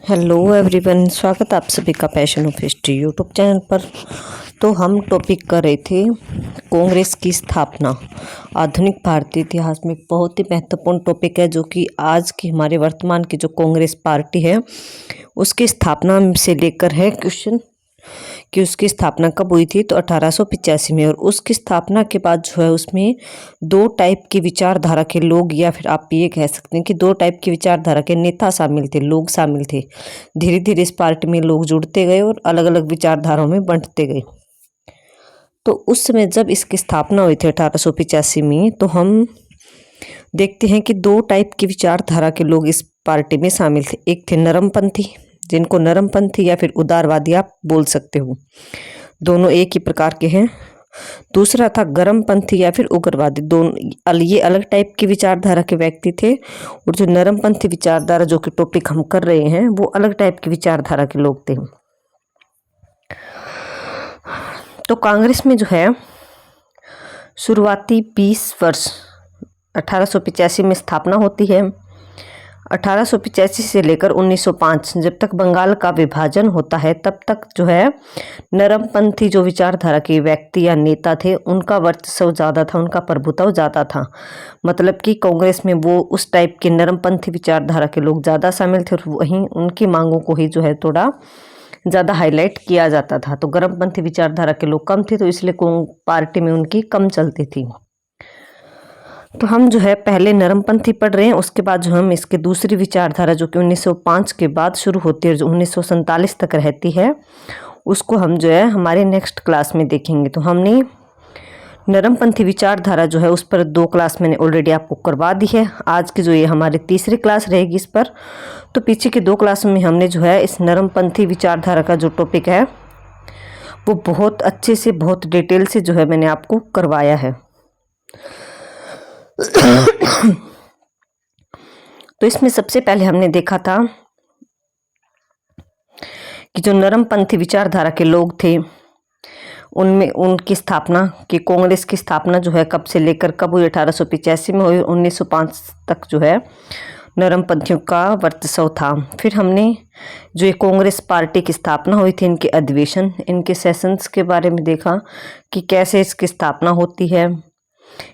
Hello everyone, स्वागत आप सभी का passion of history YouTube channel पर। तो हम टॉपिक कर रहे थे कांग्रेस की स्थापना। आधुनिक भारतीय इतिहास में एक बहुत ही महत्वपूर्ण टॉपिक है, जो कि आज की हमारे वर्तमान की जो कांग्रेस पार्टी है उसकी स्थापना से लेकर है क्वेश्चन कि उसकी स्थापना कब हुई थी। तो 1885 में। और उसकी स्थापना के बाद जो है उसमें दो टाइप की विचारधारा के लोग, या फिर आप ये कह सकते हैं कि दो टाइप की विचारधारा के नेता शामिल थे, लोग शामिल थे। धीरे धीरे इस पार्टी में लोग जुड़ते गए और अलग अलग विचारधाराओं में बंटते गए। तो उस समय जब इसकी स्थापना हुई थी 1885 में, तो हम देखते हैं कि दो टाइप की विचारधारा के लोग इस पार्टी में शामिल थे। एक थे नरमपंथी, जिनको नरमपंथी या फिर उदारवादी आप बोल सकते हो, दोनों एक ही प्रकार के हैं। दूसरा था गरमपंथी या फिर उग्रवादी। दोनों ये अलग टाइप की विचारधारा के व्यक्ति थे, और जो नरमपंथी विचारधारा जो कि टॉपिक हम कर रहे हैं वो अलग टाइप की विचारधारा के लोग थे। तो कांग्रेस में जो है शुरुआती 20 वर्ष 1885 में स्थापना होती है। 1885 से लेकर 1905 जब तक बंगाल का विभाजन होता है, तब तक जो है नरमपंथी जो विचारधारा के व्यक्ति या नेता थे उनका वर्चस्व ज़्यादा था, उनका प्रभुत्व ज़्यादा था। मतलब कि कांग्रेस में वो उस टाइप के नरमपंथी विचारधारा के लोग ज़्यादा शामिल थे, और वहीं उनकी मांगों को ही जो है थोड़ा ज़्यादा हाईलाइट किया जाता था। तो गरमपंथी विचारधारा के लोग कम थे, तो इसलिए पार्टी में उनकी कम चलती थी। तो हम जो है पहले नरमपंथी पढ़ रहे हैं, उसके बाद जो हम इसके दूसरी विचारधारा जो कि 1905 के बाद शुरू होती है, जो 1947 तक रहती है, उसको हम जो है हमारे नेक्स्ट क्लास में देखेंगे। तो हमने नरमपंथी विचारधारा जो है उस पर 2 क्लास मैंने ऑलरेडी आपको करवा दी है। आज की जो ये हमारी तीसरी क्लास रहेगी इस पर। तो पीछे की 2 क्लासों में हमने जो है इस नरमपंथी विचारधारा का जो टॉपिक है वो बहुत अच्छे से, बहुत डिटेल से जो है मैंने आपको करवाया है। तो इसमें सबसे पहले हमने देखा था कि जो नरमपंथी विचारधारा के लोग थे उनमें उनकी स्थापना कि कांग्रेस की स्थापना जो है कब से लेकर कब हुई। 1885 में हुई, 1905 तक जो है नरमपंथियों का वर्चस्व था। फिर हमने जो ये कांग्रेस पार्टी की स्थापना हुई थी, इनके अधिवेशन, इनके सेशंस के बारे में देखा कि कैसे इसकी स्थापना होती है,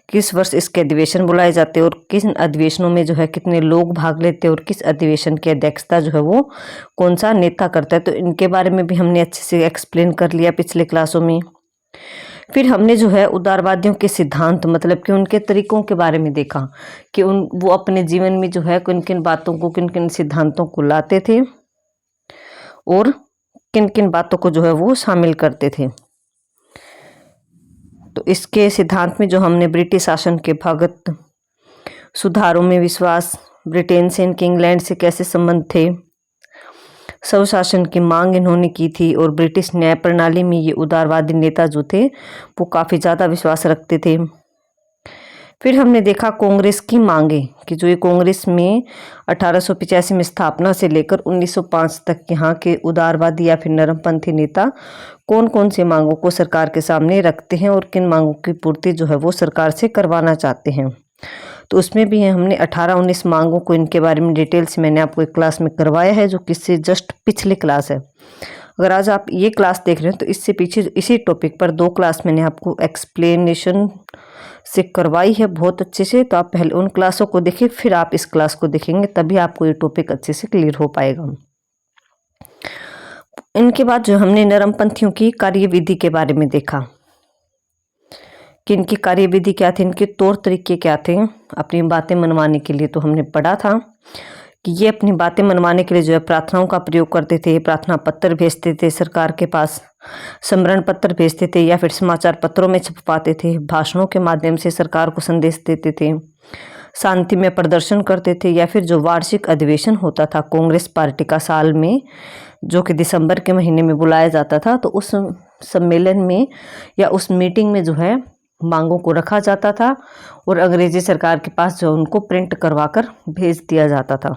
किस वर्ष इसके अधिवेशन बुलाए जाते हैं, और किस अधिवेशनों में जो है कितने लोग भाग लेते हैं, और किस अधिवेशन की अध्यक्षता जो है वो कौन सा नेता करता है। तो इनके बारे में भी हमने अच्छे से एक्सप्लेन कर लिया पिछले क्लासों में। फिर हमने जो है उदारवादियों के सिद्धांत, मतलब कि उनके तरीकों के बारे में देखा कि वो अपने जीवन में जो है किन किन बातों को, किन किन सिद्धांतों को लाते थे और किन किन बातों को जो है वो शामिल करते थे। तो इसके सिद्धांत में जो हमने ब्रिटिश शासन के भगत, सुधारों में विश्वास, ब्रिटेन से इनके इंग्लैंड से कैसे संबंध थे, स्वशासन की मांग इन्होंने की थी, और ब्रिटिश न्याय प्रणाली में ये उदारवादी नेता जो थे वो काफ़ी ज़्यादा विश्वास रखते थे। फिर हमने देखा कांग्रेस की मांगे कि जो ये कांग्रेस में 1885 में स्थापना से लेकर 1905 तक यहाँ के उदारवादी या फिर नरमपंथी नेता कौन कौन सी मांगों को सरकार के सामने रखते हैं और किन मांगों की पूर्ति जो है वो सरकार से करवाना चाहते हैं। तो उसमें भी हमने 18-19 मांगों को, इनके बारे में डिटेल से मैंने आपको एक क्लास में करवाया है, जो किससे जस्ट पिछली क्लास है। अगर आज आप ये क्लास देख रहे हैं तो इससे पीछे इसी टॉपिक पर 2 क्लास मैंने आपको एक्सप्लेनेशन से करवाई है बहुत अच्छे से। तो आप पहले उन क्लासों को देखिए, फिर आप इस क्लास को देखेंगे, तभी आपको ये टॉपिक अच्छे से क्लियर हो पाएगा। इनके बाद जो हमने नरमपंथियों की कार्यविधि के बारे में देखा कि इनकी कार्यविधि क्या थी, इनके तौर तरीके क्या थे अपनी बातें मनवाने के लिए। तो हमने पढ़ा था कि ये अपनी बातें मनवाने के लिए जो है प्रार्थनाओं का प्रयोग करते थे, प्रार्थना पत्र भेजते थे सरकार के पास, स्मरण पत्र भेजते थे या फिर समाचार पत्रों में छपवाते थे, भाषणों के माध्यम से सरकार को संदेश देते थे, शांति में प्रदर्शन करते थे, या फिर जो वार्षिक अधिवेशन होता था कांग्रेस पार्टी का साल में, जो कि दिसंबर के महीने में बुलाया जाता था, तो उस सम्मेलन में या उस मीटिंग में जो है मांगों को रखा जाता था और अंग्रेजी सरकार के पास जो उनको प्रिंट करवा कर भेज दिया जाता था।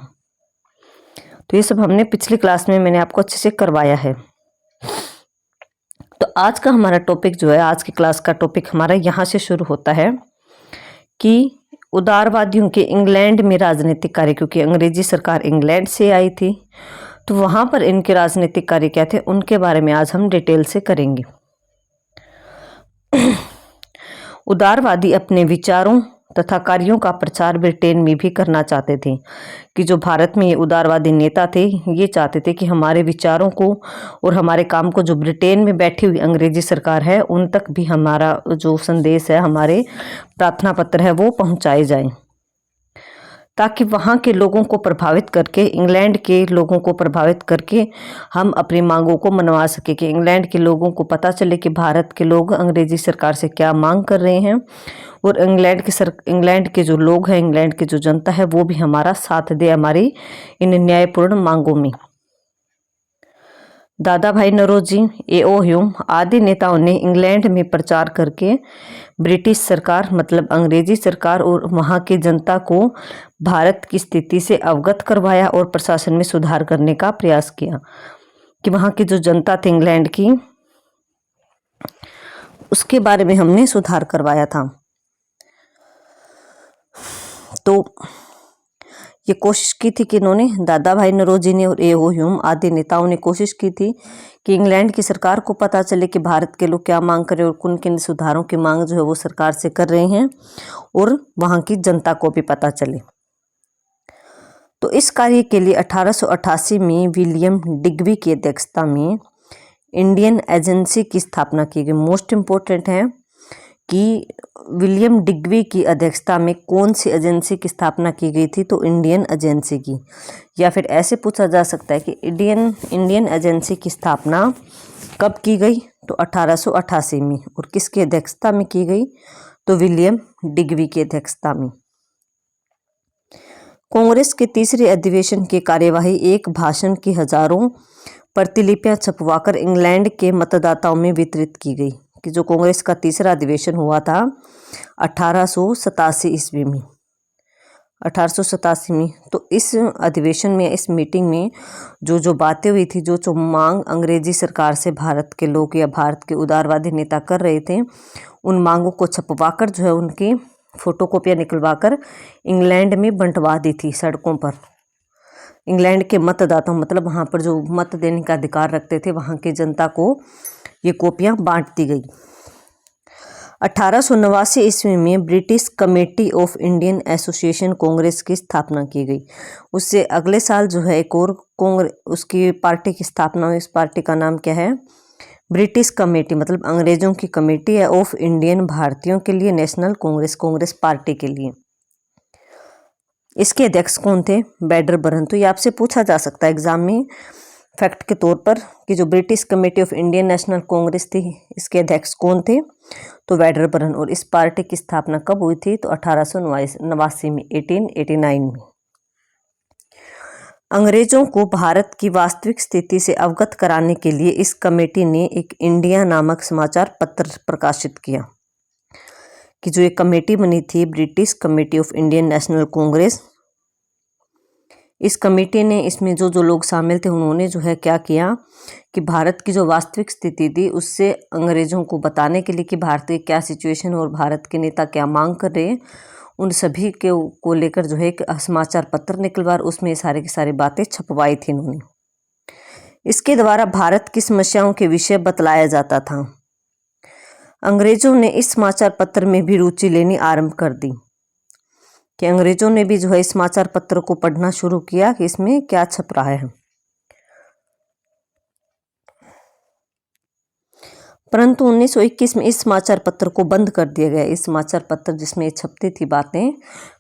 तो ये सब हमने पिछली क्लास में मैंने आपको अच्छे से करवाया है। तो आज का हमारा टॉपिक जो है, आज की क्लास का टॉपिक हमारा यहाँ से शुरू होता है कि उदारवादियों के इंग्लैंड में राजनीतिक कार्य, क्योंकि अंग्रेजी सरकार इंग्लैंड से आई थी, तो वहाँ पर इनके राजनीतिक कार्य क्या थे, उनके बारे में आज हम डिटेल से करेंगे। उदारवादी अपने विचारों तथा कार्यों का प्रचार ब्रिटेन में भी करना चाहते थे, कि जो भारत में ये उदारवादी नेता थे ये चाहते थे कि हमारे विचारों को और हमारे काम को जो ब्रिटेन में बैठी हुई अंग्रेजी सरकार है उन तक भी हमारा जो संदेश है, हमारे प्रार्थना पत्र है वो पहुंचाए जाएं, ताकि वहाँ के लोगों को प्रभावित करके, इंग्लैंड के लोगों को प्रभावित करके हम अपनी मांगों को मनवा सके, कि इंग्लैंड के लोगों को पता चले कि भारत के लोग अंग्रेजी सरकार से क्या मांग कर रहे हैं, और इंग्लैंड के जो लोग हैं, इंग्लैंड की जो जनता है वो भी हमारा साथ दे हमारी इन न्यायपूर्ण मांगों में। दादा भाई नौरोजी, ए.ओ. ह्यूम आदि नेताओं ने इंग्लैंड में प्रचार करके ब्रिटिश सरकार मतलब अंग्रेजी सरकार और वहाँ की जनता को भारत की स्थिति से अवगत करवाया और प्रशासन में सुधार करने का प्रयास किया, कि वहाँ की जो जनता थी इंग्लैंड की उसके बारे में हमने सुधार करवाया था। तो ये कोशिश की थी कि इन्होंने, दादा भाई नौरोजी ने और ए.ओ. ह्यूम आदि नेताओं ने कोशिश की थी कि इंग्लैंड की सरकार को पता चले कि भारत के लोग क्या मांग कर रहे हैं और किन किन सुधारों की मांग जो है वो सरकार से कर रहे हैं, और वहाँ की जनता को भी पता चले। तो इस कार्य के लिए 1888 में विलियम डिग्बी की अध्यक्षता में इंडियन एजेंसी की स्थापना की गई। मोस्ट इम्पोर्टेंट है कि विलियम डिग्बी की अध्यक्षता में कौन सी एजेंसी की स्थापना की गई थी, तो इंडियन एजेंसी की, या फिर ऐसे पूछा जा सकता है कि इंडियन एजेंसी की स्थापना कब की गई, तो 1888 में, और किसकी अध्यक्षता में की गई, तो विलियम डिग्बी की अध्यक्षता में। कांग्रेस के तीसरे अधिवेशन की कार्यवाही एक भाषण की हजारों प्रतिलिपियां छपवाकर इंग्लैंड के मतदाताओं में वितरित की गई, कि जो कांग्रेस का तीसरा अधिवेशन हुआ था 1887 ईस्वी में, 1887 में। तो इस अधिवेशन में, इस मीटिंग में जो बातें हुई थी, जो मांग अंग्रेजी सरकार से भारत के लोग या भारत के उदारवादी नेता कर रहे थे, उन मांगों को छपवाकर जो है उनकी फोटोकॉपियाँ निकलवाकर इंग्लैंड में बंटवा दी थी सड़कों पर। इंग्लैंड के मतदाताओं मतलब वहाँ पर जो मत देने का अधिकार रखते थे वहाँ की जनता को ये कॉपियाँ बांट दी गई। 1889 ईस्वी में British committee of Indian association Congress की स्थापना की गई। उससे अगले साल जो है एक और उसकी पार्टी की स्थापना हुई। इस पार्टी का नाम क्या है, ब्रिटिश कमेटी मतलब अंग्रेजों की कमेटी है, ऑफ इंडियन भारतीयों के लिए नेशनल कांग्रेस पार्टी के लिए। इसके अध्यक्ष कौन थे, बैडरबर्न। तो ये आपसे पूछा जा सकता है एग्जाम में फैक्ट के तौर पर कि जो British committee of Indian national Congress थी इसके अध्यक्ष कौन थे, तो बैडरबर्न। और इस पार्टी की स्थापना कब हुई थी, तो 1889 में, 1889 में। अंग्रेजों को भारत की वास्तविक स्थिति से अवगत कराने के लिए इस कमेटी ने एक इंडिया नामक समाचार पत्र प्रकाशित किया, कि जो एक कमेटी बनी थी British committee of Indian national Congress. इस कमेटी ने, इसमें जो लोग शामिल थे उन्होंने जो है क्या किया कि भारत की जो वास्तविक स्थिति थी उससे अंग्रेजों को बताने के लिए कि भारत की क्या सिचुएशन और भारत के नेता क्या मांग कर रहे हैं, उन सभी के को लेकर जो है एक समाचार पत्र निकलवा, उसमें सारी की सारी बातें छपवाई थी इन्होंने। इसके द्वारा भारत की समस्याओं के विषय बतलाया जाता था। अंग्रेजों ने इस समाचार पत्र में भी रुचि लेनी आरंभ कर दी, कि अंग्रेजों ने भी जो है इस समाचार पत्र को पढ़ना शुरू किया कि इसमें क्या छप रहा है। परंतु 1921 में इस समाचार पत्र को बंद कर दिया गया। इस समाचार पत्र जिसमें छपती थी बातें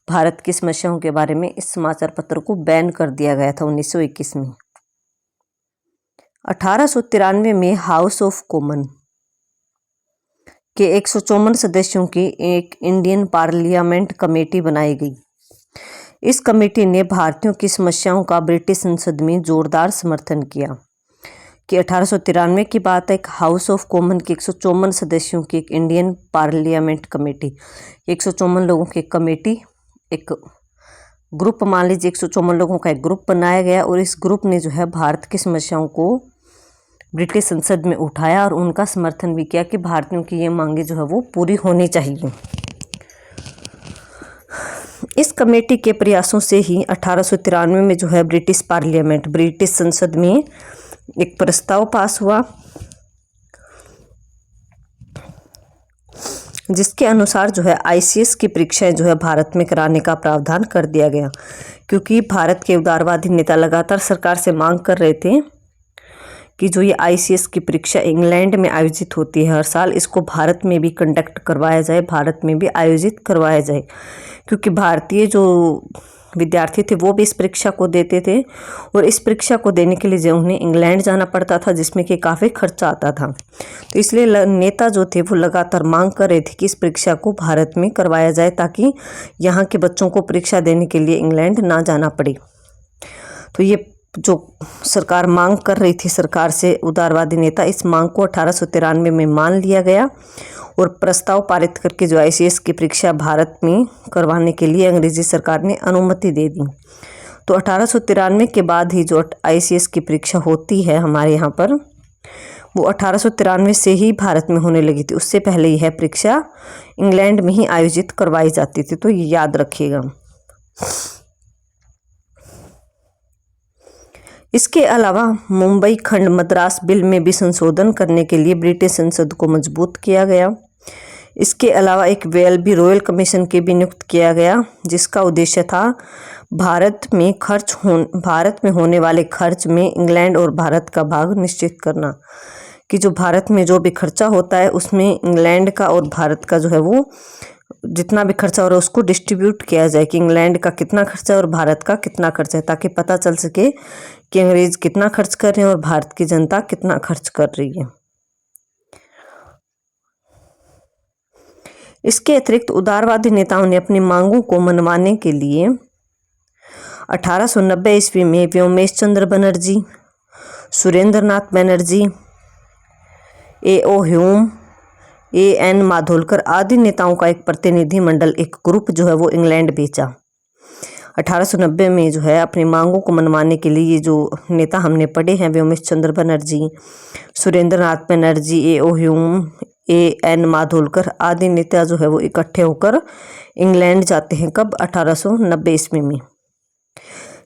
भारत की समस्याओं के बारे में, इस समाचार पत्र को बैन कर दिया गया था 1921 में। 1893 में हाउस ऑफ कॉमन के 154 सदस्यों की एक इंडियन पार्लियामेंट कमेटी बनाई गई। इस कमेटी ने भारतीयों की समस्याओं का ब्रिटिश संसद में जोरदार समर्थन किया, कि 1893 की बात है। एक हाउस ऑफ कॉमन की 154 सदस्यों की एक इंडियन पार्लियामेंट कमेटी, 154 लोगों की कमेटी, एक ग्रुप मान लीजिए 154 लोगों का एक ग्रुप बनाया गया, और इस ग्रुप ने जो है भारत की समस्याओं को ब्रिटिश संसद में उठाया और उनका समर्थन भी किया कि भारतीयों की ये मांगे जो है वो पूरी होनी चाहिए। इस कमेटी के प्रयासों से ही 1893 में जो है ब्रिटिश पार्लियामेंट, ब्रिटिश संसद में एक प्रस्ताव पास हुआ, जिसके अनुसार जो है आईसीएस की परीक्षाएं जो है भारत में कराने का प्रावधान कर दिया गया, क्योंकि भारत के उदारवादी नेता लगातार सरकार से मांग कर रहे थे कि जो ये आईसीएस की परीक्षा इंग्लैंड में आयोजित होती है हर साल, इसको भारत में भी कंडक्ट करवाया जाए, भारत में भी आयोजित करवाया जाए, क्योंकि भारतीय जो विद्यार्थी थे वो भी इस परीक्षा को देते थे और इस परीक्षा को देने के लिए जो उन्हें इंग्लैंड जाना पड़ता था, जिसमें कि काफ़ी खर्चा आता था। तो इसलिए नेता जो थे वो लगातार मांग कर रहे थे कि इस परीक्षा को भारत में करवाया जाए, ताकि यहाँ के बच्चों को परीक्षा देने के लिए इंग्लैंड ना जाना पड़े। तो ये जो सरकार मांग कर रही थी सरकार से, उदारवादी नेता, इस मांग को 1893 में मान लिया गया और प्रस्ताव पारित करके जो आईसीएस की परीक्षा भारत में करवाने के लिए अंग्रेजी सरकार ने अनुमति दे दी। तो 1893 के बाद ही जो आईसीएस की परीक्षा होती है हमारे यहाँ पर, वो 1893 से ही भारत में होने लगी थी। उससे पहले यह परीक्षा इंग्लैंड में ही आयोजित करवाई जाती थी, तो ये याद रखिएगा। इसके अलावा मुंबई खंड मद्रास बिल में भी संशोधन करने के लिए ब्रिटिश संसद को मजबूत किया गया। इसके अलावा एक वेलबी रॉयल कमीशन के भी नियुक्त किया गया, जिसका उद्देश्य था भारत में होने वाले खर्च में इंग्लैंड और भारत का भाग निश्चित करना, कि जो भारत में जो भी खर्चा होता है उसमें इंग्लैंड का और भारत का जो है वो जितना भी खर्चा हो रहा है उसको डिस्ट्रीब्यूट किया जाए, कि इंग्लैंड का कितना खर्चा है और भारत का कितना खर्चा है, ताकि पता चल सके कि अंग्रेज कितना खर्च कर रहे हैं और भारत की जनता कितना खर्च कर रही है। इसके अतिरिक्त उदारवादी नेताओं ने अपनी मांगों को मनवाने के लिए 1890 ईस्वी में व्योमेश चंद्र बनर्जी, सुरेंद्र नाथ बनर्जी, A.O. Hume, A.N. माधोलकर आदि नेताओं का एक प्रतिनिधि मंडल, एक ग्रुप जो है वो इंग्लैंड भेजा। 1890 में जो है अपनी मांगों को मनवाने के लिए ये जो नेता हमने पढ़े हैं, व्योमेश चंद्र बनर्जी, सुरेंद्र नाथ बनर्जी, A.O. Hume, A.N. माधोलकर आदि नेता जो है वो इकट्ठे होकर इंग्लैंड जाते हैं। कब? 1890 ईस्वी में,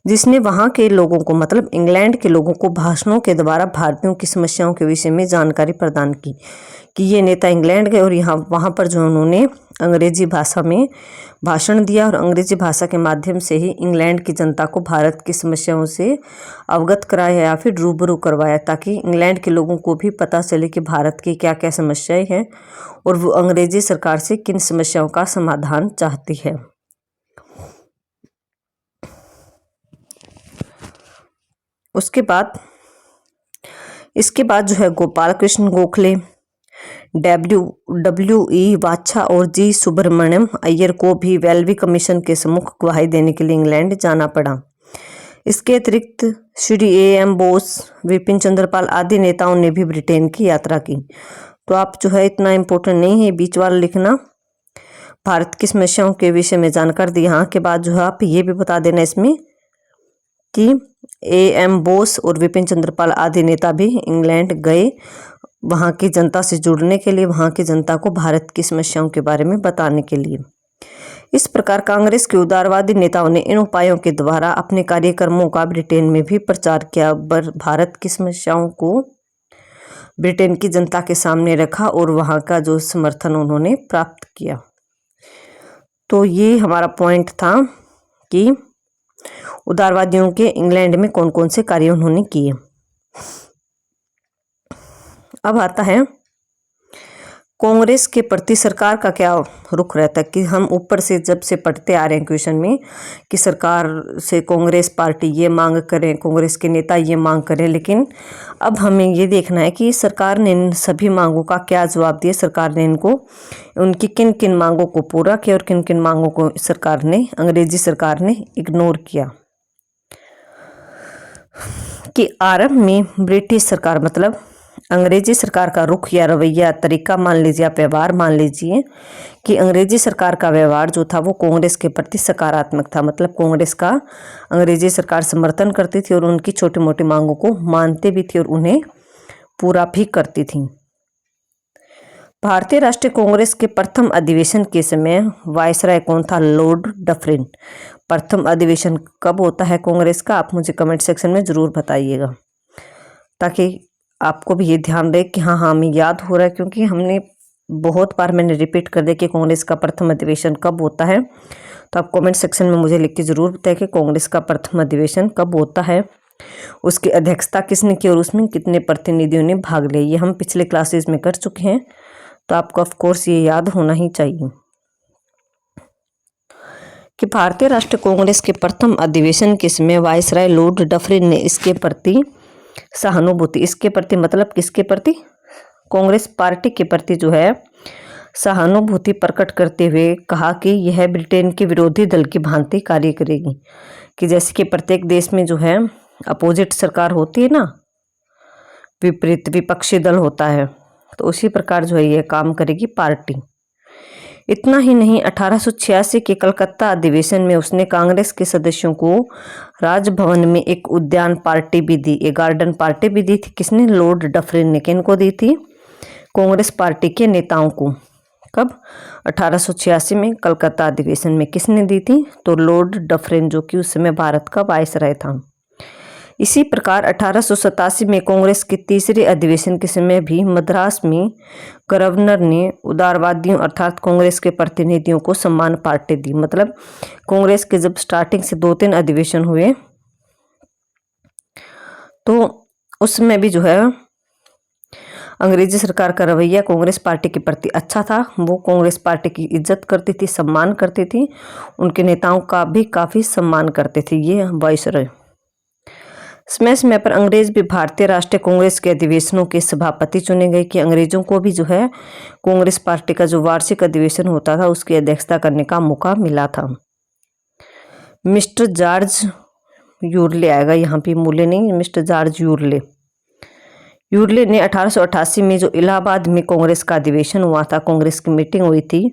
जिसने वहाँ के लोगों को, मतलब इंग्लैंड के लोगों को भाषणों के द्वारा भारतीयों की समस्याओं के विषय में जानकारी प्रदान की। कि ये नेता इंग्लैंड गए और वहाँ पर जो उन्होंने अंग्रेजी भाषा में भाषण दिया और अंग्रेजी भाषा के माध्यम से ही इंग्लैंड की जनता को भारत की समस्याओं से अवगत कराया या फिर रूबरू करवाया, ताकि इंग्लैंड के लोगों को भी पता चले कि भारत की क्या क्या समस्याएं हैं और वो अंग्रेजी सरकार से किन समस्याओं का समाधान चाहती है। इसके बाद जो है गोपाल कृष्ण गोखले, W.E. वाच्छा और G. सुब्रमण्यम अय्यर को भी वेलबी कमीशन के सम्मुख गवाही देने के लिए इंग्लैंड जाना पड़ा। इसके अतिरिक्त श्री A.M. बोस, विपिन चंद्रपाल आदि नेताओं ने भी ब्रिटेन की यात्रा की। तो आप जो है इतना इम्पोर्टेंट नहीं है बीच वाला लिखना, भारत की समस्याओं के विषय में जानकारी दी। यहाँ के बाद जो है आप ये भी बता देना इसमें कि A.M. बोस और विपिन चंद्रपाल आदि नेता भी इंग्लैंड गए वहाँ की जनता से जुड़ने के लिए, वहाँ की जनता को भारत की समस्याओं के बारे में बताने के लिए। इस प्रकार कांग्रेस के उदारवादी नेताओं ने इन उपायों के द्वारा अपने कार्यक्रमों का ब्रिटेन में भी प्रचार किया, भारत की समस्याओं को ब्रिटेन की जनता के सामने रखा और वहाँ का जो समर्थन उन्होंने प्राप्त किया। तो ये हमारा पॉइंट था कि उदारवादियों के इंग्लैंड में कौन कौन से कार्य उन्होंने किए। अब आता है कांग्रेस के प्रति सरकार का क्या रुख रहता है, कि हम ऊपर से जब से पढ़ते आ रहे हैं क्वेश्चन में कि सरकार से कांग्रेस पार्टी ये मांग करें, कांग्रेस के नेता ये मांग करें, लेकिन अब हमें ये देखना है कि सरकार ने इन सभी मांगों का क्या जवाब दिया, सरकार ने इनको उनकी किन किन मांगों को पूरा किया और किन किन मांगों को सरकार ने, अंग्रेजी सरकार ने इग्नोर किया। कि आरंभ में ब्रिटिश सरकार, मतलब अंग्रेजी सरकार का रुख या रवैया, तरीका मान लीजिए, आप व्यवहार मान लीजिए, कि अंग्रेजी सरकार का व्यवहार जो था वो कांग्रेस के प्रति सकारात्मक था। मतलब कांग्रेस का अंग्रेजी सरकार समर्थन करती थी और उनकी छोटी मोटी मांगों को मानते भी थी और उन्हें पूरा भी करती थी। भारतीय राष्ट्रीय कांग्रेस के प्रथम अधिवेशन के समय वायसराय कौन था? Lord Dufferin. प्रथम अधिवेशन कब होता है कांग्रेस का? आप मुझे कमेंट सेक्शन में जरूर बताइएगा, ताकि आपको भी ये ध्यान रहे कि हाँ हमें याद हो रहा है, क्योंकि हमने बहुत बार मैंने रिपीट कर दिया कि कांग्रेस का प्रथम अधिवेशन कब होता है। तो आप कमेंट सेक्शन में मुझे लिख के जरूर बताएं कि कांग्रेस का प्रथम अधिवेशन कब होता है, उसकी अध्यक्षता किसने की और उसमें कितने प्रतिनिधियों ने भाग लिया। ये हम पिछले क्लासेस में कर चुके हैं, तो आपको ऑफ कोर्स ये याद होना ही चाहिए कि भारतीय राष्ट्रीय कांग्रेस के प्रथम अधिवेशन के समय वायसराय लॉर्ड डफरिन ने इसके प्रति सहानुभूति, इसके प्रति मतलब किसके प्रति? कांग्रेस पार्टी के प्रति जो है सहानुभूति प्रकट करते हुए कहा कि यह ब्रिटेन के विरोधी दल की भांति कार्य करेगी, कि जैसे कि प्रत्येक देश में जो है अपोजिट सरकार होती है ना, विपरीत विपक्षी दल होता है, तो उसी प्रकार जो है यह काम करेगी पार्टी। इतना ही नहीं, 1886 के कलकत्ता अधिवेशन में उसने कांग्रेस के सदस्यों को राजभवन में एक उद्यान पार्टी भी दी, एक गार्डन पार्टी भी दी थी। किसने? लॉर्ड डफरिन ने। किनको दी थी? कांग्रेस पार्टी के नेताओं को। कब? 1886 में कलकत्ता अधिवेशन में। किसने दी थी? तो लॉर्ड डफरिन, जो कि उस समय भारत का वायसराय था। इसी प्रकार 1887 में कांग्रेस के तीसरे अधिवेशन के समय भी मद्रास में गवर्नर ने उदारवादियों अर्थात कांग्रेस के प्रतिनिधियों को सम्मान पार्टी दी। मतलब कांग्रेस के जब स्टार्टिंग से 2-3 अधिवेशन हुए तो उसमें भी जो है अंग्रेजी सरकार का रवैया कांग्रेस पार्टी के प्रति अच्छा था। वो कांग्रेस पार्टी की इज्जत करती थी, सम्मान करती थी, उनके नेताओं का भी काफ़ी सम्मान करते थे ये वायसराय। समय समय पर अंग्रेज भी भारतीय राष्ट्रीय कांग्रेस के अधिवेशनों के सभापति चुने गए, कि अंग्रेजों को भी जो है कांग्रेस पार्टी का जो वार्षिक अधिवेशन होता था उसकी अध्यक्षता करने का मौका मिला था। मिस्टर जॉर्ज यूरले आएगा यहाँ पे, मूले नहीं, मिस्टर जॉर्ज यूरले। यूरले ने 1888 में जो इलाहाबाद में कांग्रेस का अधिवेशन हुआ था, कांग्रेस की मीटिंग हुई थी,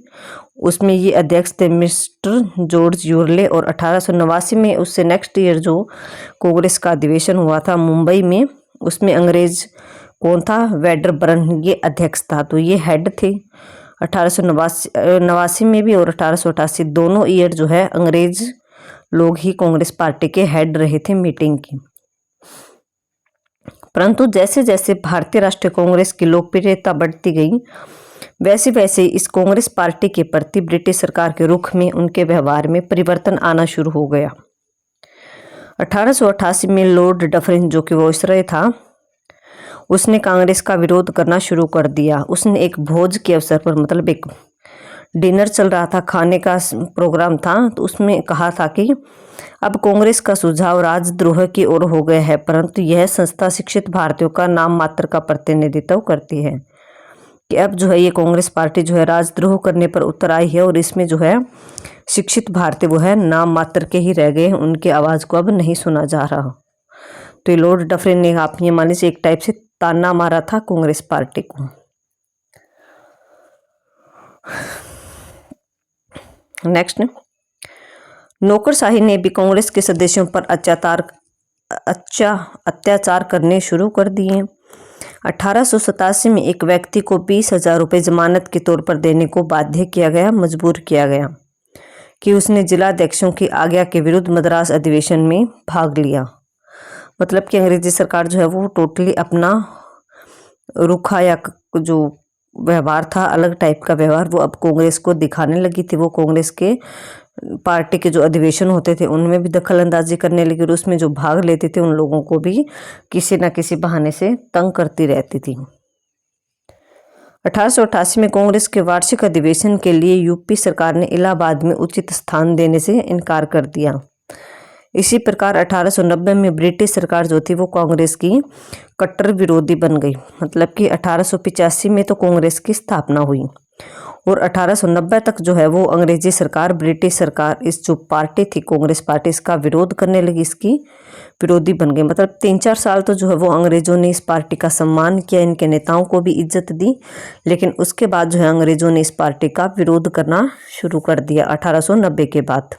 उसमें ये अध्यक्ष थे मिस्टर जॉर्ज यूरले। और 1889 में उससे नेक्स्ट ईयर जो कांग्रेस का अधिवेशन हुआ था मुंबई में, उसमें अंग्रेज कौन था? वेडरबर्न, ये अध्यक्ष था। तो ये हेड थे 1889 में भी और 1888 दोनों ईयर जो है अंग्रेज लोग ही कांग्रेस पार्टी के हेड रहे थे मीटिंग की। परंतु जैसे जैसे भारतीय राष्ट्रीय कांग्रेस की लोकप्रियता बढ़ती गई, वैसे वैसे इस कांग्रेस पार्टी के प्रति ब्रिटिश सरकार के रुख में, उनके व्यवहार में परिवर्तन आना शुरू हो गया। 1888 में लॉर्ड डफरिन, जो कि वायसराय था, उसने कांग्रेस का विरोध करना शुरू कर दिया। उसने एक भोज के अवसर पर, मतलब एक डिनर चल रहा था, खाने का प्रोग्राम था, तो उसमें कहा था कि अब कांग्रेस का सुझाव राजद्रोह की ओर हो गया है, परंतु यह संस्था शिक्षित भारतीयों का नाम मात्र का प्रतिनिधित्व करती है, कि अब जो है ये कांग्रेस पार्टी जो है राजद्रोह करने पर उतर आई है और इसमें जो है शिक्षित भारतीय वो है नाम मात्र के ही रह गए, उनकी आवाज़ को अब नहीं सुना जा रहा। तो ये लॉर्ड डफरिन ने, आप ये मान लीजिए, एक टाइप से ताना मारा था कांग्रेस पार्टी को। नेक्स्ट, नौकरशाही ने भी कांग्रेस के सदस्यों पर अत्याचार करने शुरू कर दिए। 1887 में एक व्यक्ति को 20,000 रुपये जमानत के तौर पर देने को बाध्य किया गया, मजबूर किया गया, कि उसने जिलाध्यक्षों की आज्ञा के विरुद्ध मद्रास अधिवेशन में भाग लिया। मतलब कि अंग्रेजी सरकार जो है वो टोटली अपना रुखा या जो व्यवहार था, अलग टाइप का व्यवहार, वो अब कांग्रेस को दिखाने लगी थी। वो कांग्रेस के पार्टी के जो अधिवेशन होते थे उनमें भी दखल अंदाजी करने लगी और उसमें जो भाग लेते थे उन लोगों को भी किसी न किसी बहाने से तंग करती रहती थी। 1888 में कांग्रेस के वार्षिक अधिवेशन के लिए यूपी सरकार ने इलाहाबाद में उचित स्थान देने से इनकार कर दिया। इसी प्रकार 1890 में ब्रिटिश सरकार जो थी वो कांग्रेस की कट्टर विरोधी बन गई। मतलब कि 1885 में तो कांग्रेस की स्थापना हुई और 1890 तक जो है वो अंग्रेजी सरकार, ब्रिटिश सरकार, इस जो पार्टी थी कांग्रेस पार्टी, इसका विरोध करने लगी, इसकी विरोधी बन गई। मतलब 3-4 साल तो जो है वो अंग्रेजों ने इस पार्टी का सम्मान किया, इनके नेताओं को भी इज्जत दी, लेकिन उसके बाद जो है अंग्रेजों ने इस पार्टी का विरोध करना शुरू कर दिया 1890 के बाद।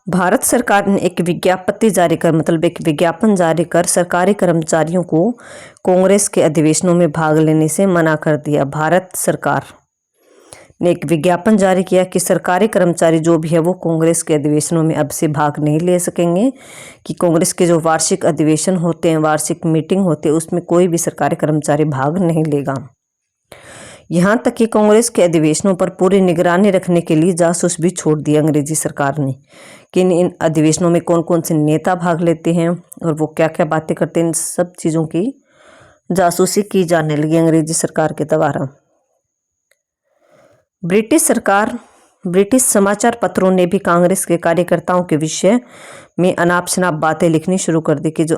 भारत सरकार ने एक विज्ञप्ति जारी कर मतलब एक विज्ञापन जारी कर सरकारी कर्मचारियों को कांग्रेस के अधिवेशनों में भाग लेने से मना कर दिया। भारत सरकार ने एक विज्ञापन जारी किया कि सरकारी कर्मचारी जो भी है वो कांग्रेस के अधिवेशनों में अब से भाग नहीं ले सकेंगे, कि कांग्रेस के जो वार्षिक अधिवेशन होते हैं, वार्षिक मीटिंग होते हैं, उसमें कोई भी सरकारी कर्मचारी भाग नहीं लेगा। यहाँ तक कि कांग्रेस के अधिवेशनों पर पूरी निगरानी रखने के लिए जासूस भी छोड़ दिया अंग्रेजी सरकार ने, कि इन अधिवेशनों में कौन कौन से नेता भाग लेते हैं और वो क्या क्या बातें करते हैं, इन सब चीज़ों की जासूसी की जाने लगी अंग्रेजी सरकार के द्वारा। ब्रिटिश समाचार पत्रों ने भी कांग्रेस के कार्यकर्ताओं के विषय में अनाप शनाप बातें लिखनी शुरू कर दी, कि जो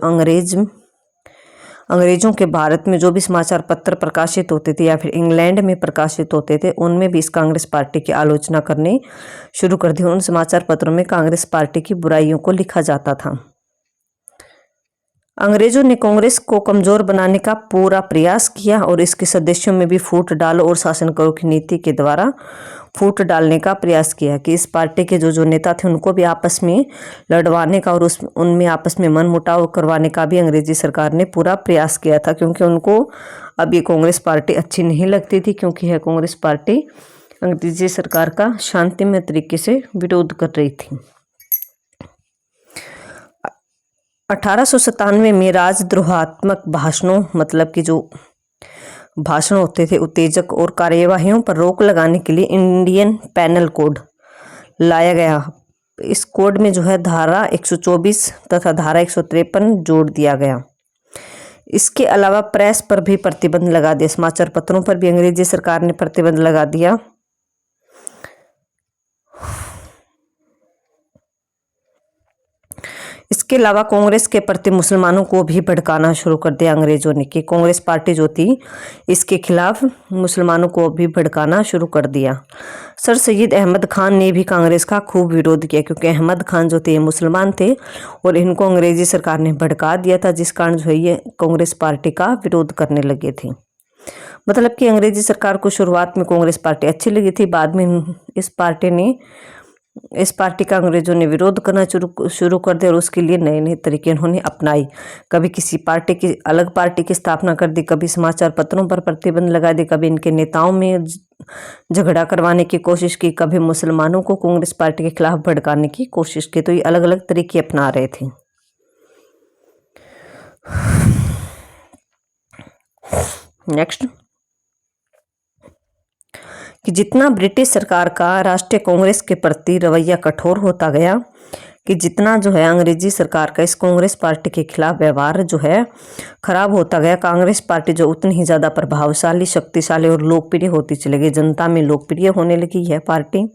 अंग्रेजों के भारत में जो भी समाचार पत्र प्रकाशित होते थे या फिर इंग्लैंड में प्रकाशित होते थे, उनमें भी इस कांग्रेस पार्टी की आलोचना करनी शुरू कर दी। उन समाचार पत्रों में कांग्रेस पार्टी की बुराइयों को लिखा जाता था। अंग्रेजों ने कांग्रेस को कमजोर बनाने का पूरा प्रयास किया और इसके सदस्यों में भी फूट डालो और शासन करो की नीति के द्वारा फूट डालने का प्रयास किया, कि इस पार्टी के जो नेता थे उनको भी आपस में लड़वाने का और उनमें आपस में मनमुटाव करवाने का भी अंग्रेजी सरकार ने पूरा प्रयास किया था, क्योंकि उनको अब ये कांग्रेस पार्टी अच्छी नहीं लगती थी, क्योंकि यह कांग्रेस पार्टी अंग्रेजी सरकार का शांतिमय तरीके से विरोध कर रही थी। 1897 में राजद्रोहात्मक भाषणों मतलब कि जो भाषण होते थे उत्तेजक और कार्यवाहियों पर रोक लगाने के लिए इंडियन पैनल कोड लाया गया। इस कोड में जो है धारा 124 तथा धारा 153 जोड़ दिया गया। इसके अलावा प्रेस पर भी प्रतिबंध लगा दिया, समाचार पत्रों पर भी अंग्रेजी सरकार ने प्रतिबंध लगा दिया। इसके अलावा कांग्रेस के प्रति मुसलमानों को भी भड़काना शुरू कर दिया अंग्रेजों ने, कि कांग्रेस पार्टी जो थी इसके खिलाफ मुसलमानों को भी भड़काना शुरू कर दिया। सर सैयद अहमद खान ने भी कांग्रेस का खूब विरोध किया, क्योंकि अहमद खान जो थे मुसलमान थे और इनको अंग्रेजी सरकार ने भड़का दिया था, जिस कारण जो है ये कांग्रेस पार्टी का विरोध करने लगे थे। मतलब कि अंग्रेजी सरकार को शुरुआत में कांग्रेस पार्टी अच्छी लगी थी, बाद में इस पार्टी का अंग्रेजों ने विरोध करना शुरू कर दिया और उसके लिए नए नए तरीके इन्होंने अपनाई। कभी किसी पार्टी की अलग पार्टी की स्थापना कर दी, कभी समाचार पत्रों पर प्रतिबंध लगा दी, कभी इनके नेताओं में झगड़ा करवाने की कोशिश की, कभी मुसलमानों को कांग्रेस पार्टी के खिलाफ भड़काने की कोशिश की। तो ये अलग अलग तरीके अपना रहे थे। नेक्स्ट, कि जितना ब्रिटिश सरकार का राष्ट्रीय कांग्रेस के प्रति रवैया कठोर होता गया, कि जितना जो है अंग्रेजी सरकार का इस कांग्रेस पार्टी के खिलाफ व्यवहार जो है खराब होता गया, कांग्रेस पार्टी जो उतनी ही ज़्यादा प्रभावशाली, शक्तिशाली और लोकप्रिय होती चली गई, जनता में लोकप्रिय होने लगी यह पार्टी।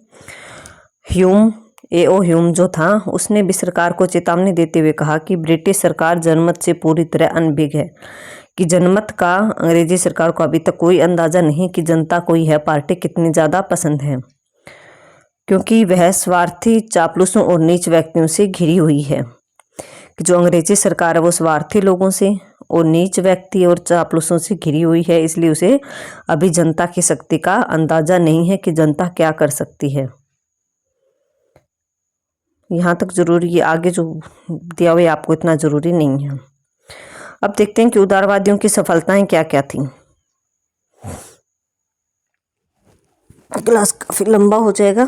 A.O. ह्यूम जो था उसने भी सरकार को चेतावनी देते हुए कहा कि ब्रिटिश सरकार जनमत से पूरी तरह अनभिज्ञ है, कि जनमत का अंग्रेजी सरकार को अभी तक कोई अंदाजा नहीं कि जनता को यह पार्टी कितनी ज़्यादा पसंद है, क्योंकि वह स्वार्थी, चापलूसों और नीच व्यक्तियों से घिरी हुई है। कि जो अंग्रेजी सरकार है वो स्वार्थी लोगों से और नीच व्यक्ति और चापलूसों से घिरी हुई है, इसलिए उसे अभी जनता की शक्ति का अंदाजा नहीं है कि जनता क्या कर सकती है। यहाँ तक जरूरी है, आगे जो दिया हुआ आपको इतना जरूरी नहीं है। अब देखते हैं कि उदारवादियों की सफलताएं क्या क्या थी। क्लास काफी लंबा हो जाएगा,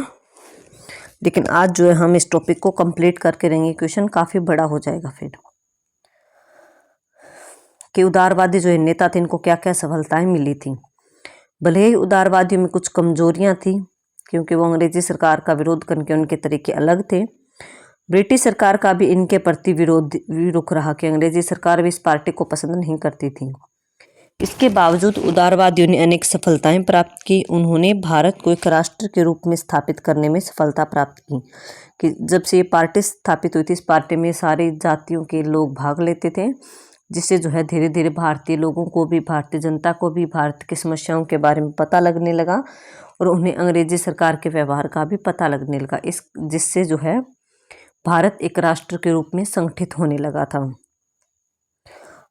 लेकिन आज जो है हम इस टॉपिक को कंप्लीट करके रहेंगे, क्वेश्चन काफी बड़ा हो जाएगा फिर। कि उदारवादी जो नेता थे इनको क्या क्या सफलताएं मिली थी। भले ही उदारवादियों में कुछ कमजोरियां थी, क्योंकि वो अंग्रेजी सरकार का विरोध करके उनके तरीके अलग थे। ब्रिटिश सरकार का भी इनके प्रति विरोध रुख रहा, कि अंग्रेजी सरकार भी इस पार्टी को पसंद नहीं करती थी। इसके बावजूद उदारवादियों ने अनेक सफलताएं प्राप्त की। उन्होंने भारत को एक राष्ट्र के रूप में स्थापित करने में सफलता प्राप्त की, कि जब से ये पार्टी स्थापित हुई थी इस पार्टी में सारी जातियों के लोग भाग लेते थे, जिससे जो है धीरे धीरे भारतीय लोगों को भी, भारतीय जनता को भी भारत की समस्याओं के बारे में पता लगने लगा और उन्हें अंग्रेजी सरकार के व्यवहार का भी पता लगने लगा, जिससे जो है भारत एक राष्ट्र के रूप में संगठित होने लगा था।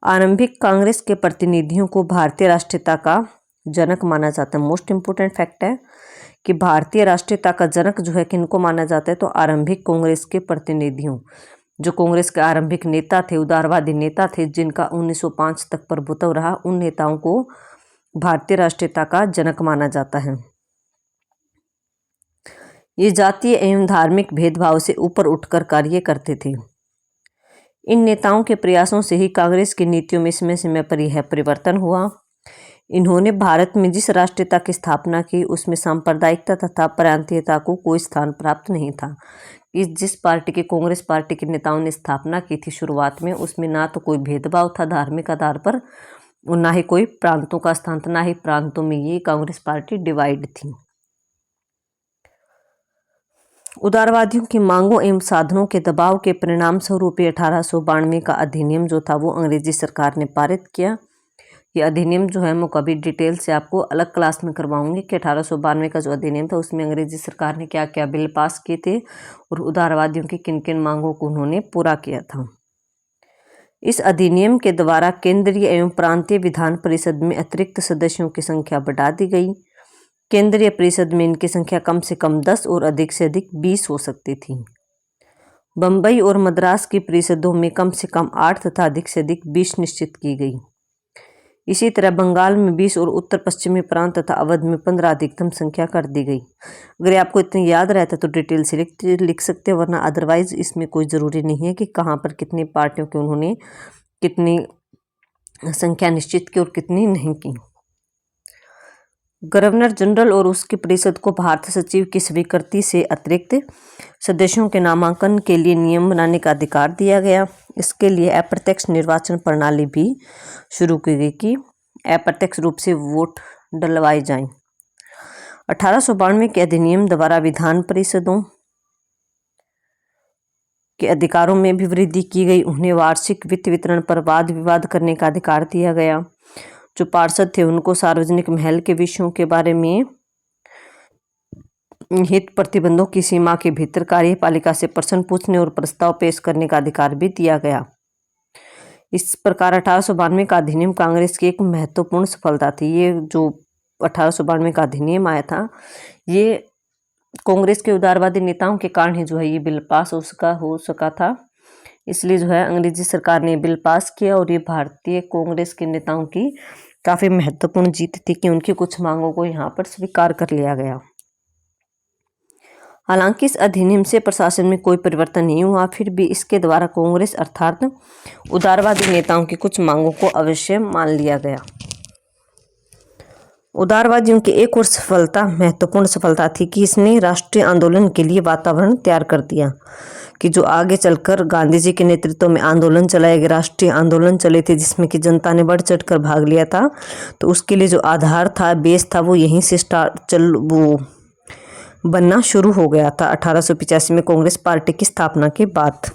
आरंभिक कांग्रेस के प्रतिनिधियों को भारतीय राष्ट्रीयता का जनक माना जाता है। मोस्ट इम्पोर्टेंट फैक्ट है कि भारतीय राष्ट्रीयता का जनक जो है किनको माना जाता है, तो आरंभिक कांग्रेस के प्रतिनिधियों, जो कांग्रेस के आरंभिक नेता थे, उदारवादी नेता थे, जिनका 1905 तक प्रभुत्व रहा, उन नेताओं को भारतीय राष्ट्रीयता का जनक माना जाता है। ये जातीय एवं धार्मिक भेदभाव से ऊपर उठकर कार्य करते थे। इन नेताओं के प्रयासों से ही कांग्रेस की नीतियों में समय समय पर यह परिवर्तन हुआ। इन्होंने भारत में जिस राष्ट्रीयता की स्थापना की उसमें सांप्रदायिकता तथा प्रांतीयता को कोई स्थान प्राप्त नहीं था। जिस पार्टी की, कांग्रेस पार्टी के नेताओं ने स्थापना की थी शुरुआत में, उसमें ना तो कोई भेदभाव था धार्मिक आधार पर और ना ही कोई प्रांतों का स्थान था, ना ही प्रांतों में ये कांग्रेस पार्टी डिवाइड थी। उदारवादियों की मांगों एवं साधनों के दबाव के परिणाम स्वरूप 1892 का अधिनियम जो था वो अंग्रेजी सरकार ने पारित किया। ये अधिनियम जो है मैं कभी डिटेल से आपको अलग क्लास में करवाऊंगी कि 1892 का जो अधिनियम था उसमें अंग्रेजी सरकार ने क्या क्या बिल पास किए थे और उदारवादियों की किन किन मांगों को उन्होंने पूरा किया था। इस अधिनियम के द्वारा केंद्रीय एवं प्रांतीय विधान परिषद में अतिरिक्त सदस्यों की संख्या बढ़ा दी गई। केंद्रीय परिषद में इनकी संख्या कम से कम 10 और अधिक से अधिक 20 हो सकती थी। बम्बई और मद्रास की परिषदों में कम से कम 8 तथा अधिक से अधिक 20 निश्चित की गई। इसी तरह बंगाल में 20 और उत्तर पश्चिमी प्रांत तथा अवध में 15 अधिकतम संख्या कर दी गई। अगर आपको इतनी याद रहता है तो डिटेल से लिख सकते हो, वरना अदरवाइज इसमें कोई ज़रूरी नहीं है कि कहाँ पर कितनी पार्टियों की उन्होंने कितनी संख्या निश्चित की और कितनी नहीं की। गवर्नर जनरल और उसकी परिषद को भारत सचिव की स्वीकृति से अतिरिक्त सदस्यों के नामांकन के लिए नियम बनाने का अधिकार दिया गया। इसके लिए अप्रत्यक्ष निर्वाचन प्रणाली भी शुरू की गई कि अप्रत्यक्ष रूप से वोट डलवाए जाएं। 1892 के अधिनियम द्वारा विधान परिषदों के अधिकारों में भी वृद्धि की गई। उन्हें वार्षिक वित्त वितरण पर वाद विवाद करने का अधिकार दिया गया। जो पार्षद थे उनको सार्वजनिक महल के विषयों के बारे में हित प्रतिबंधों की सीमा के भीतर कार्यपालिका से प्रश्न पूछने और प्रस्ताव पेश करने का अधिकार भी दिया गया। इस प्रकार 1892 का अधिनियम कांग्रेस की एक महत्वपूर्ण सफलता थी। ये जो 1892 का अधिनियम आया था ये कांग्रेस के उदारवादी नेताओं के कारण ही जो है ये बिल पास हो सका था। इसलिए जो है अंग्रेजी सरकार ने बिल पास किया और ये भारतीय कांग्रेस के नेताओं की काफ़ी महत्वपूर्ण जीत थी कि उनकी कुछ मांगों को यहाँ पर स्वीकार कर लिया गया। हालांकि इस अधिनियम से प्रशासन में कोई परिवर्तन नहीं हुआ, फिर भी इसके द्वारा कांग्रेस अर्थात उदारवादी नेताओं की कुछ मांगों को अवश्य मान लिया गया। उदारवादियों की एक और महत्वपूर्ण सफलता थी कि इसने राष्ट्रीय आंदोलन के लिए वातावरण तैयार कर दिया कि जो आगे चलकर गांधी जी के नेतृत्व में आंदोलन चलाए गए, राष्ट्रीय आंदोलन चले थे जिसमें कि जनता ने बढ़ चढ़ कर भाग लिया था। तो उसके लिए जो आधार था, बेस था, वो यहीं से वो बनना शुरू हो गया था 1885 में कांग्रेस पार्टी की स्थापना के बाद।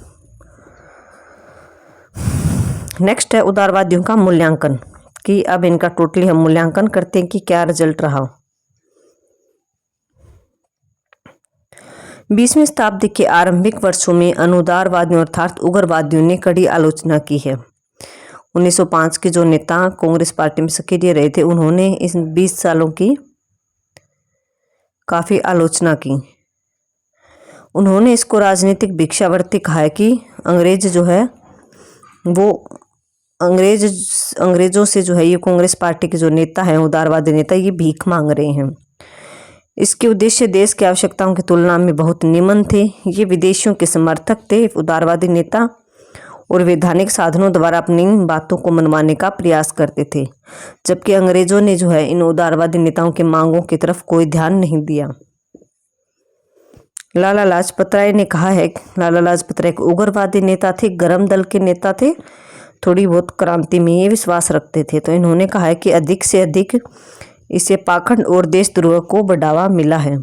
नेक्स्ट है उदारवादियों का मूल्यांकन कि अब इनका टोटली हम मूल्यांकन करते हैं कि क्या रिजल्ट रहा। 20वीं शताब्दी के आरंभिक वर्षों में अनुदारवादियों अर्थात उग्रवादियों ने कड़ी आलोचना की है। 1905 के जो नेता कांग्रेस पार्टी में सक्रिय रहे थे उन्होंने इस 20 सालों की काफ़ी आलोचना की। उन्होंने इसको राजनीतिक भिक्षावृत्ति कहा है कि अंग्रेज जो है वो अंग्रेजों से जो है ये कांग्रेस पार्टी के जो नेता हैं, उदारवादी नेता, ये भीख मांग रहे हैं। इसके उद्देश्य देश की आवश्यकताओं की तुलना में बहुत निम्न थे। ये विदेशियों के समर्थक थे उदारवादी नेता और वैधानिक साधनों द्वारा अपनी बातों को मनवाने का प्रयास करते थे, जबकि अंग्रेजों ने जो है इन उदारवादी नेताओं की मांगों की तरफ कोई ध्यान नहीं दिया। लाला लाजपत राय ने कहा है, लाला लाजपत राय एक उग्रवादी नेता थे, गरम दल के नेता थे, थोड़ी बहुत क्रांति में ये विश्वास रखते थे। तो इन्होंने कहा है कि अधिक से अधिक इसे पाखंड और देशद्रोह को बढ़ावा मिला है।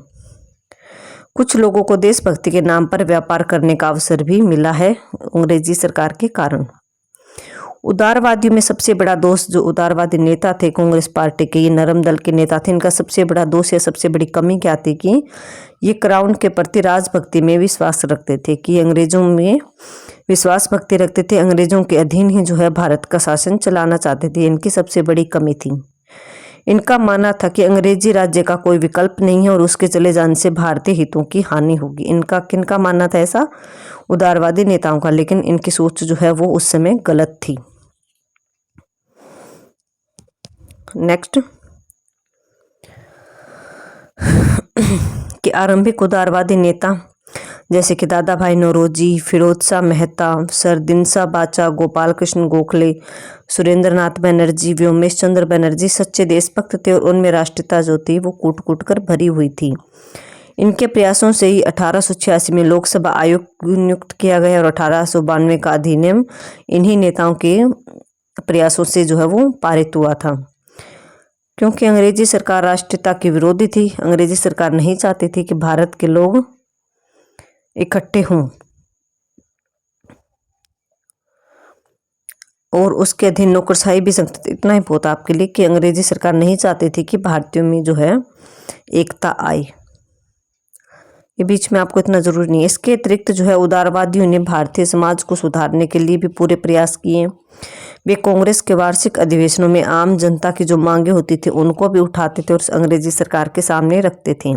कुछ लोगों को देशभक्ति के नाम पर व्यापार करने का अवसर भी मिला है अंग्रेजी सरकार के कारण। उदारवादियों में सबसे बड़ा दोष जो उदारवादी नेता थे कांग्रेस पार्टी के, ये नरम दल के नेता थे, इनका सबसे बड़ा दोष या सबसे बड़ी कमी क्या थी कि ये क्राउन के प्रति राजभक्ति में विश्वास रखते थे, कि अंग्रेजों में विश्वास भक्ति रखते थे, अंग्रेजों के अधीन ही जो है भारत का शासन चलाना चाहते थे। इनकी सबसे बड़ी कमी थी। इनका मानना था कि अंग्रेजी राज्य का कोई विकल्प नहीं है और उसके चले जाने से भारतीय हितों की हानि होगी। इनका किनका मानना था ऐसा? उदारवादी नेताओं का। लेकिन इनकी सोच जो है वो उस समय गलत थी। नेक्स्ट कि आरंभिक उदारवादी नेता जैसे कि दादा भाई नौरोजी, फिरोज शाह मेहता, सर दिनसा बाचा, गोपाल कृष्ण गोखले, सुरेंद्र नाथ बनर्जी, व्योमेश चंद्र बनर्जी सच्चे देशभक्त थे और उनमें राष्ट्रीयता जो थी वो कूट कूट कर भरी हुई थी। इनके प्रयासों से ही 1886 में लोकसभा आयोग नियुक्त किया गया और 1892 का अधिनियम इन्हीं नेताओं के प्रयासों से जो है वो पारित हुआ था। क्योंकि अंग्रेजी सरकार राष्ट्रीयता की विरोधी थी। अंग्रेजी सरकार नहीं चाहती थी कि भारत के लोग इकट्ठे हों और उसके अधीन नौकरशाही भी सकते थे। इतना ही बहुत आपके लिए कि अंग्रेजी सरकार नहीं चाहती थी कि भारतीयों में जो है एकता आए। ये बीच में आपको इतना जरूरी नहीं है। इसके अतिरिक्त जो है उदारवादियों ने भारतीय समाज को सुधारने के लिए भी पूरे प्रयास किए। वे कांग्रेस के वार्षिक अधिवेशनों में आम जनता की जो मांगे होती थी उनको भी उठाते थे और अंग्रेजी सरकार के सामने रखते थे।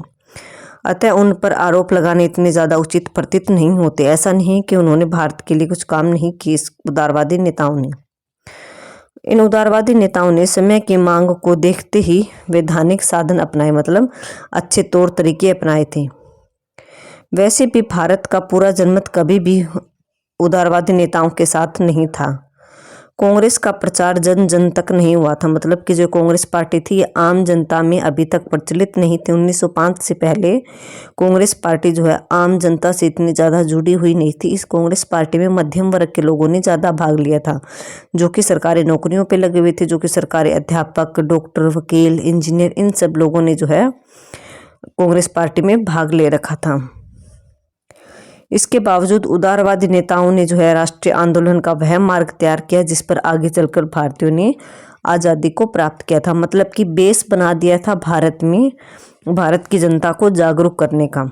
अतः उन पर आरोप लगाने इतने ज़्यादा उचित प्रतीत नहीं होते। ऐसा नहीं कि उन्होंने भारत के लिए कुछ काम नहीं किए इस उदारवादी नेताओं ने। इन उदारवादी नेताओं ने समय की मांग को देखते ही वैधानिक साधन अपनाए, मतलब अच्छे तौर तरीके अपनाए थे। वैसे भी भारत का पूरा जनमत कभी भी उदारवादी नेताओं के साथ नहीं था। कांग्रेस का प्रचार जन जन तक नहीं हुआ था, मतलब कि जो कांग्रेस पार्टी थी ये आम जनता में अभी तक प्रचलित नहीं थी। 1905 से पहले कांग्रेस पार्टी जो है आम जनता से इतनी ज़्यादा जुड़ी हुई नहीं थी। इस कांग्रेस पार्टी में मध्यम वर्ग के लोगों ने ज़्यादा भाग लिया था, जो कि सरकारी नौकरियों पर लगे हुए थे, जो कि सरकारी अध्यापक, डॉक्टर, वकील, इंजीनियर, इन सब लोगों ने जो है कांग्रेस पार्टी में भाग ले रखा था। इसके बावजूद उदारवादी नेताओं ने जो है राष्ट्रीय आंदोलन का वह मार्ग तैयार किया जिस पर आगे चलकर भारतीयों ने आज़ादी को प्राप्त किया था, मतलब कि बेस बना दिया था भारत में भारत की जनता को जागरूक करने का।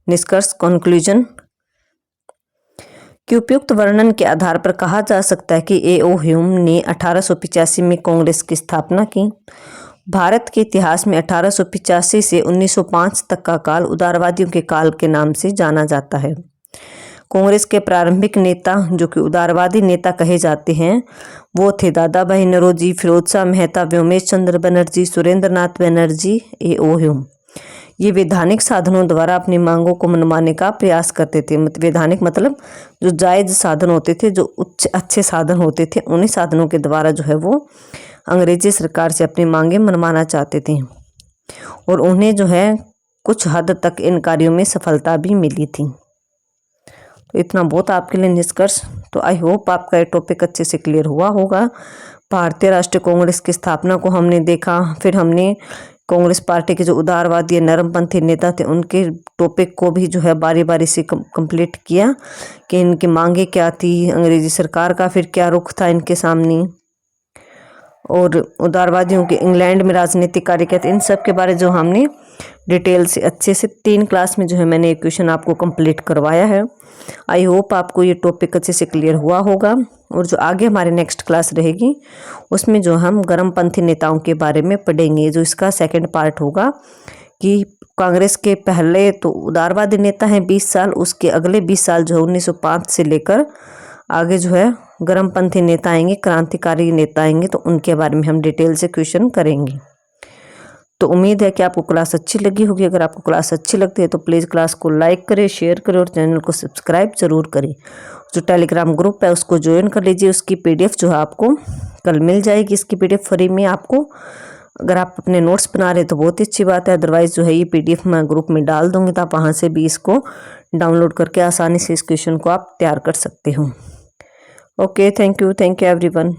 निष्कर्ष, कंक्लूजन कि उपयुक्त वर्णन के आधार पर कहा जा सकता है कि ए.ओ. ह्यूम ने 1885 में कांग्रेस की स्थापना की। भारत के इतिहास में 1885 से 1905 तक का काल उदारवादियों के काल के नाम से जाना जाता है। कांग्रेस के प्रारंभिक नेता जो कि उदारवादी नेता कहे जाते हैं वो थे दादा भाई नौरोजी, फिरोज शाह मेहता, व्योमेश चंद्र बनर्जी, सुरेंद्र नाथ बनर्जी, ए.ओ. ह्यूम। ये वैधानिक साधनों द्वारा अपनी मांगों को मनवाने का प्रयास करते थे। वैधानिक मतलब जो जायज साधन होते थे, जो अच्छे साधन होते थे, उन्हीं साधनों के द्वारा जो है वो अंग्रेजी सरकार से अपनी मांगें मनवाना चाहते थे और उन्हें जो है कुछ हद तक इन कार्यों में सफलता भी मिली थी। तो इतना बहुत आपके लिए निष्कर्ष। तो आई होप आपका ये टॉपिक अच्छे से क्लियर हुआ होगा। भारतीय राष्ट्रीय कांग्रेस की स्थापना को हमने देखा, फिर हमने कांग्रेस पार्टी के जो उदारवादी नरमपंथी नेता थे उनके टॉपिक को भी जो है बारी बारी से कंप्लीट किया कि इनकी मांगे क्या थी, अंग्रेजी सरकार का फिर क्या रुख था इनके सामने, और उदारवादियों के इंग्लैंड में राजनीतिक कार्य क्या थे, इन सब के बारे जो हमने डिटेल से अच्छे से 3 क्लास में जो है मैंने क्वेश्चन आपको कंप्लीट करवाया है। आई होप आपको ये टॉपिक अच्छे से क्लियर हुआ होगा। और जो आगे हमारी नेक्स्ट क्लास रहेगी उसमें जो हम गर्मपंथी नेताओं के बारे में पढ़ेंगे, जो इसका सेकंड पार्ट होगा कि कांग्रेस के पहले तो उदारवादी नेता हैं 20 साल, उसके अगले 20 साल जो है 1905 से लेकर आगे जो है गर्मपंथी नेता आएंगे, क्रांतिकारी नेता आएंगे, तो उनके बारे में हम डिटेल से क्वेश्चन करेंगे। तो उम्मीद है कि आपको क्लास अच्छी लगी होगी। अगर आपको क्लास अच्छी लगती है तो प्लीज़ क्लास को लाइक करें, शेयर करें और चैनल को सब्सक्राइब जरूर करें। जो टेलीग्राम ग्रुप है उसको ज्वाइन कर लीजिए, उसकी PDF जो है आपको कल मिल जाएगी। इसकी PDF फ्री में आपको, अगर आप अपने नोट्स बना रहे तो बहुत ही अच्छी बात है, अदरवाइज़ जो है ये PDF मैं ग्रुप में डाल दूँगी तो आप वहाँ से भी इसको डाउनलोड करके आसानी से इस क्वेश्चन को आप तैयार कर सकते हो। Okay, thank you everyone.